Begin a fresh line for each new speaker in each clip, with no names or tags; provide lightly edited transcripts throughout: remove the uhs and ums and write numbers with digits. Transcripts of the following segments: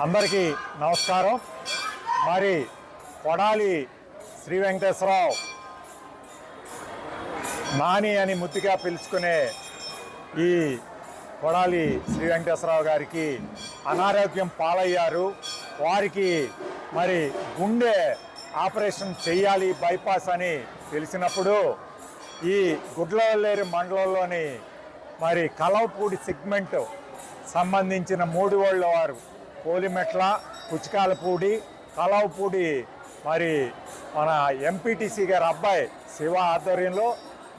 అందరికీ నమస్కారం. మరి కొడాలి శ్రీ వెంకటేశ్వరరావు నాని అని ముద్దుగా పిలుచుకునే ఈ కొడాలి శ్రీ వెంకటేశ్వరరావు గారికి అనారోగ్యం పాలయ్యారు. వారికి మరి గుండె ఆపరేషన్ చేయాలి, బైపాస్ అని తెలిసినప్పుడు ఈ గుడ్లవల్లేరు మండలంలోని మరి కలవపూడి సెగ్మెంట్ సంబంధించిన 3 ఊళ్ళ వారు పోలిమెట్ల, పుచ్చకాలపూడి, కలవపూడి మరి మన ఎంపీటీసీ గారి అబ్బాయి శివ ఆధ్వర్యంలో,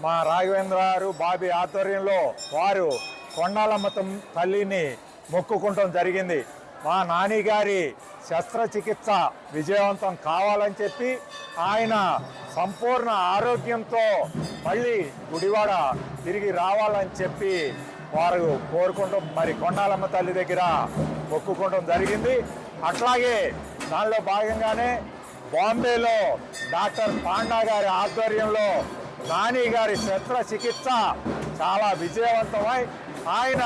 మా రాఘవేంద్ర గారు బాబీ ఆధ్వర్యంలో వారు కొండాలమ్మ తల్లిని మొక్కుకుంటం జరిగింది. మా నాని గారి శస్త్రచికిత్స విజయవంతం కావాలని చెప్పి ఆయన సంపూర్ణ ఆరోగ్యంతో మళ్ళీ గుడివాడ తిరిగి రావాలని చెప్పి వారు కోరుకుంటాం. మరి కొండాలమ్మ తల్లి దగ్గర మొక్కుకోవడం జరిగింది. అట్లాగే దానిలో భాగంగానే బాంబేలో డాక్టర్ పాండా గారి ఆధ్వర్యంలో నాని గారి శస్త్రచికిత్స చాలా విజయవంతమై ఆయన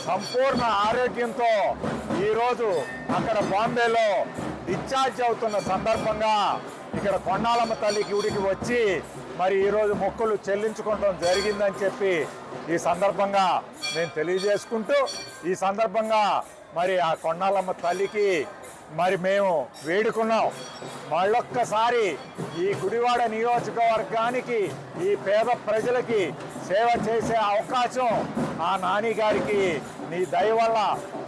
సంపూర్ణ ఆరోగ్యంతో ఈరోజు అక్కడ బాంబేలో డిశ్చార్జ్ అవుతున్న సందర్భంగా ఇక్కడ కొండాలమ్మ తల్లి గుడికి వచ్చి మరి ఈరోజు మొక్కులు చెల్లించుకోవడం జరిగిందని చెప్పి ఈ సందర్భంగా నేను తెలియజేసుకుంటూ, ఈ సందర్భంగా మరి ఆ కొండాలమ్మ తల్లికి మరి మేము వేడుకున్నాం. మళ్ళొక్కసారి ఈ గుడివాడ నియోజకవర్గానికి, ఈ పేద ప్రజలకి సేవ చేసే అవకాశం ఆ నాని గారికి నీ దయ వల్ల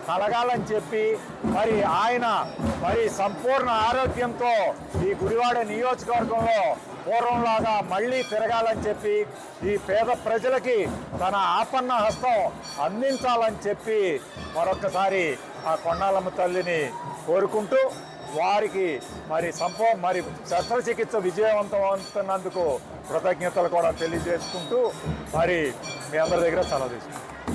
కలగాలని చెప్పి మరి ఆయన మరి సంపూర్ణ ఆరోగ్యంతో ఈ గుడివాడ నియోజకవర్గంలో పూర్వంలాగా మళ్ళీ తిరగాలని చెప్పి ఈ పేద ప్రజలకి తన ఆపన్న హస్తం అందించాలని చెప్పి మరొక్కసారి ఆ కొండాలమ్మ తల్లిని కోరుకుంటూ వారికి మరి మరి శస్త్రచికిత్స విజయవంతం అవుతున్నందుకు కృతజ్ఞతలు కూడా తెలియజేసుకుంటూ మరి మీ అందరి దగ్గర సెలవు తీసుకుంటాం.